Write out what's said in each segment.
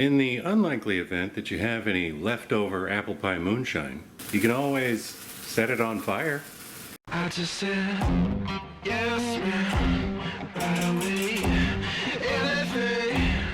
In the unlikely event that you have any leftover apple pie moonshine, you can always set it on fire. I just said, yes, man, right away, anything.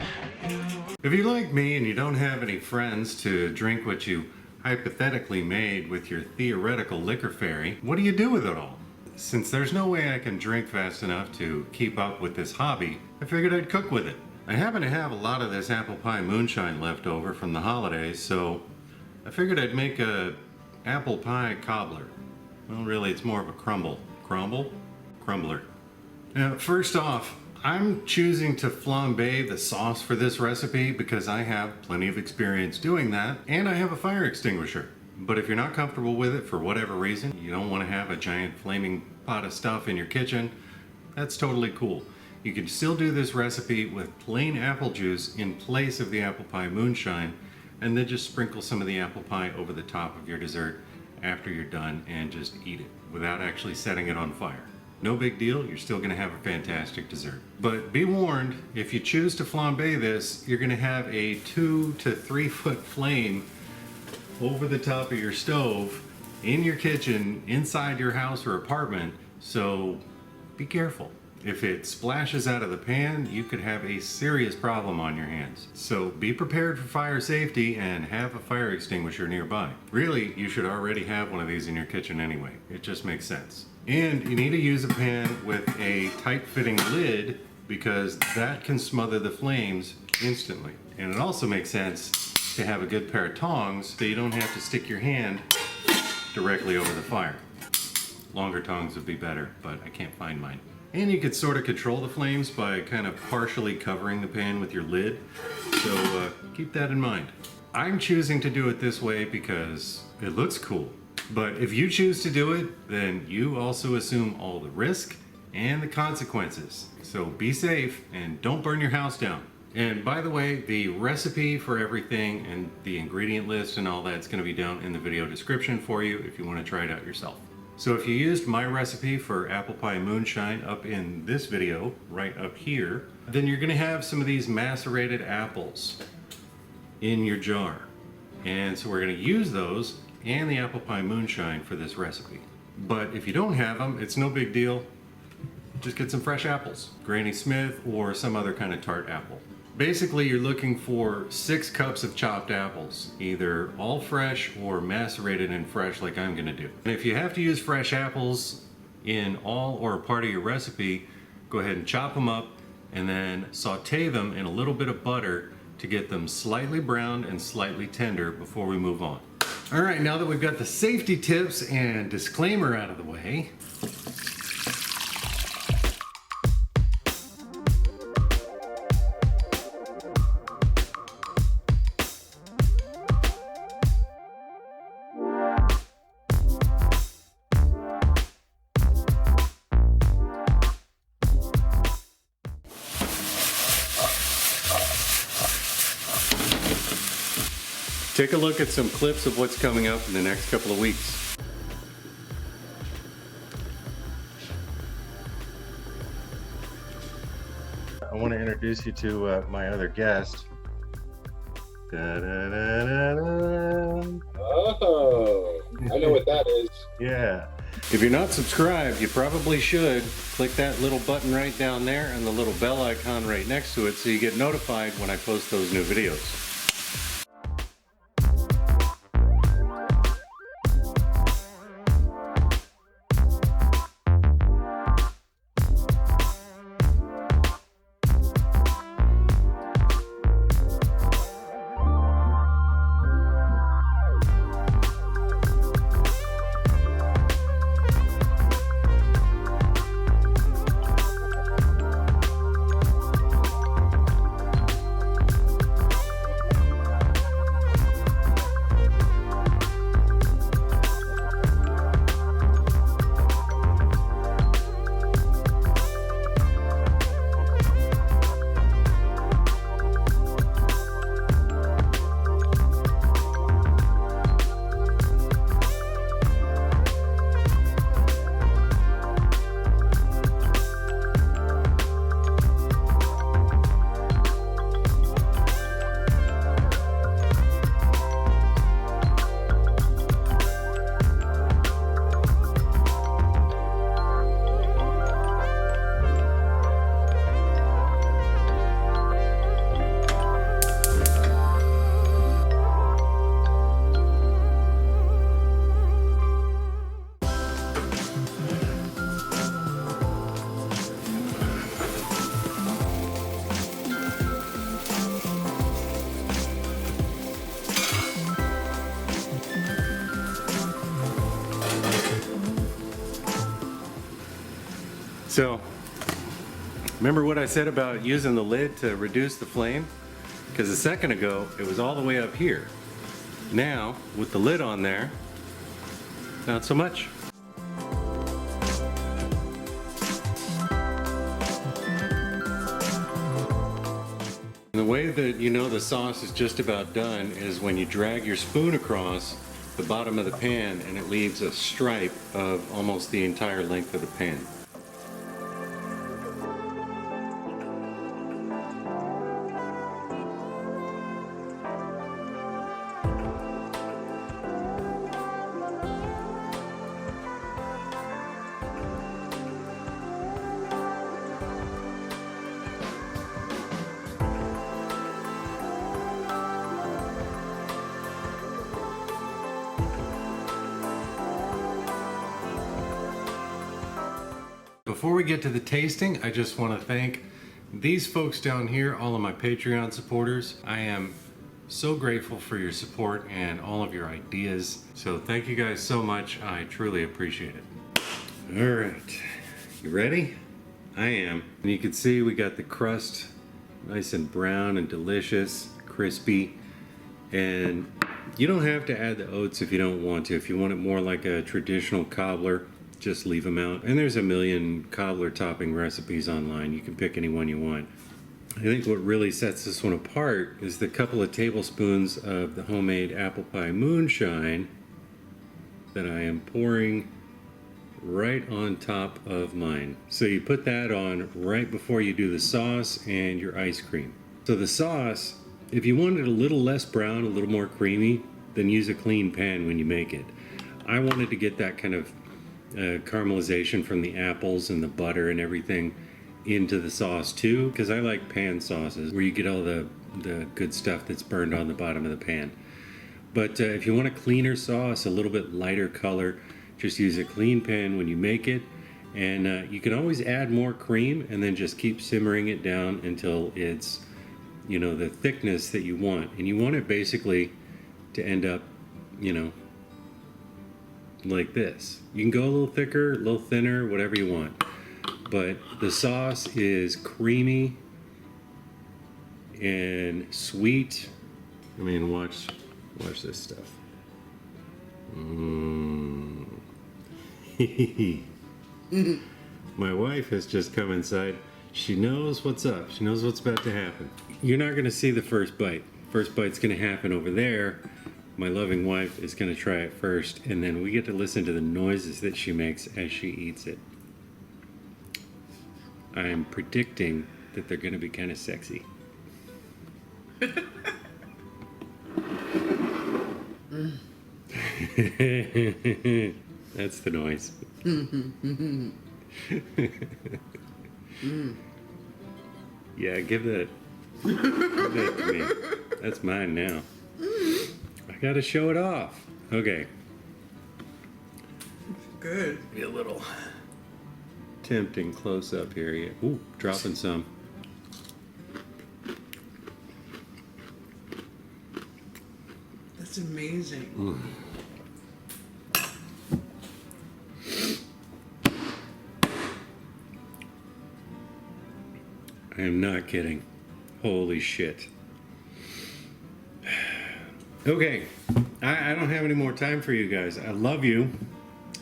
If you're like me and you don't have any friends to drink what you hypothetically made with your theoretical liquor fairy, what do you do with it all? Since there's no way I can drink fast enough to keep up with this hobby, I figured I'd cook with it. I happen to have a lot of this apple pie moonshine left over from the holidays, so I figured I'd make a apple pie cobbler. Well, really, it's more of a crumble. Crumbler. Now, first off, I'm choosing to flambe the sauce for this recipe because I have plenty of experience doing that, and I have a fire extinguisher. But if you're not comfortable with it for whatever reason, you don't want to have a giant flaming pot of stuff in your kitchen, that's totally cool. You can still do this recipe with plain apple juice in place of the apple pie moonshine, and then just sprinkle some of the apple pie over the top of your dessert after you're done and just eat it without actually setting it on fire. No big deal, you're still going to have a fantastic dessert. But be warned, if you choose to flambe this, you're going to have a 2 to 3 foot flame over the top of your stove, in your kitchen, inside your house or apartment, so be careful. If it splashes out of the pan, you could have a serious problem on your hands. So be prepared for fire safety and have a fire extinguisher nearby. Really, you should already have one of these in your kitchen anyway. It just makes sense. And you need to use a pan with a tight-fitting lid because that can smother the flames instantly. And it also makes sense to have a good pair of tongs so you don't have to stick your hand directly over the fire. Longer tongs would be better, but I can't find mine. And you could sort of control the flames by kind of partially covering the pan with your lid, so keep that in mind. I'm choosing to do it this way because it looks cool. But if you choose to do it, then you also assume all the risk and the consequences. So be safe and don't burn your house down. And by the way, the recipe for everything and the ingredient list and all that's going to be down in the video description for you if you want to try it out yourself. So if you used my recipe for apple pie moonshine up in this video, right up here, then you're going to have some of these macerated apples in your jar. And so we're going to use those and the apple pie moonshine for this recipe. But if you don't have them, it's no big deal. Just get some fresh apples, Granny Smith or some other kind of tart apple. Basically, you're looking for 6 cups of chopped apples, either all fresh or macerated and fresh like I'm gonna do. And if you have to use fresh apples in all or a part of your recipe, go ahead and chop them up and then saute them in a little bit of butter to get them slightly browned and slightly tender before we move on. All right, now that we've got the safety tips and disclaimer out of the way, take a look at some clips of what's coming up in the next couple of weeks. I want to introduce you to my other guest. Da-da-da-da-da. Oh, I know what that is. Yeah. If you're not subscribed, you probably should. Click that little button right down there and the little bell icon right next to it so you get notified when I post those new videos. So, remember what I said about using the lid to reduce the flame? Because a second ago, it was all the way up here. Now, with the lid on there, not so much. The way that you know the sauce is just about done is when you drag your spoon across the bottom of the pan and it leaves a stripe of almost the entire length of the pan. Before we get to the tasting, I just want to thank these folks down here, all of my Patreon supporters. I am so grateful for your support and all of your ideas. So thank you guys so much. I truly appreciate it. All right, you ready? I am. And you can see we got the crust nice and brown and delicious, crispy. And you don't have to add the oats if you don't want to. If you want it more like a traditional cobbler, just leave them out. And there's a million cobbler topping recipes online. You can pick any one you want. I think what really sets this one apart is the couple of tablespoons of the homemade apple pie moonshine that I am pouring right on top of mine. So you put that on right before you do the sauce and your ice cream. So the sauce, if you want it a little less brown, a little more creamy, then use a clean pan when you make it. I wanted to get that kind of caramelization from the apples and the butter and everything into the sauce too, because I like pan sauces where you get all the good stuff that's burned on the bottom of the pan. But if you want a cleaner sauce, a little bit lighter color, just use a clean pan when you make it. And you can always add more cream and then just keep simmering it down until it's, you know, the thickness that you want. And you want it basically to end up, you know, like this. You can go a little thicker, a little thinner, whatever you want. But the sauce is creamy and sweet. I mean, watch this stuff. My wife has just come inside. She knows what's up. She knows what's about to happen. You're not going to see the first bite. First bite's going to happen over there. My loving wife is going to try it first, and then we get to listen to the noises that she makes as she eats it. I am predicting that they're going to be kind of sexy. That's the noise. Yeah, give that to me. That's mine now. I gotta show it off. Okay. Good. Be a little tempting close up here. Yeah. Ooh, dropping some. That's amazing. I am not kidding. Holy shit. Okay, I don't have any more time for you guys. I love you,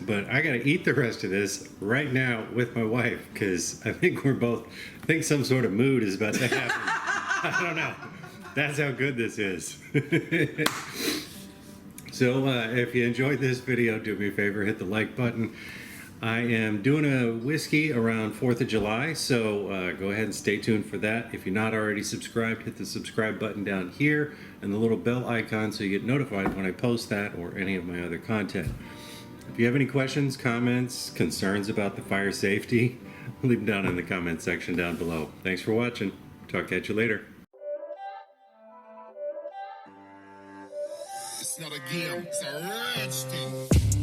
but I gotta eat the rest of this right now with my wife because I think some sort of mood is about to happen. I don't know. That's how good this is. So if you enjoyed this video, do me a favor, hit the like button. I am doing a whiskey around 4th of July, so go ahead and stay tuned for that. If you're not already subscribed, hit the subscribe button down here and the little bell icon so you get notified when I post that or any of my other content. If you have any questions, comments, concerns about the fire safety, leave them down in the comment section down below. Thanks for watching. Talk at you later. It's not a game, it's a rich thing.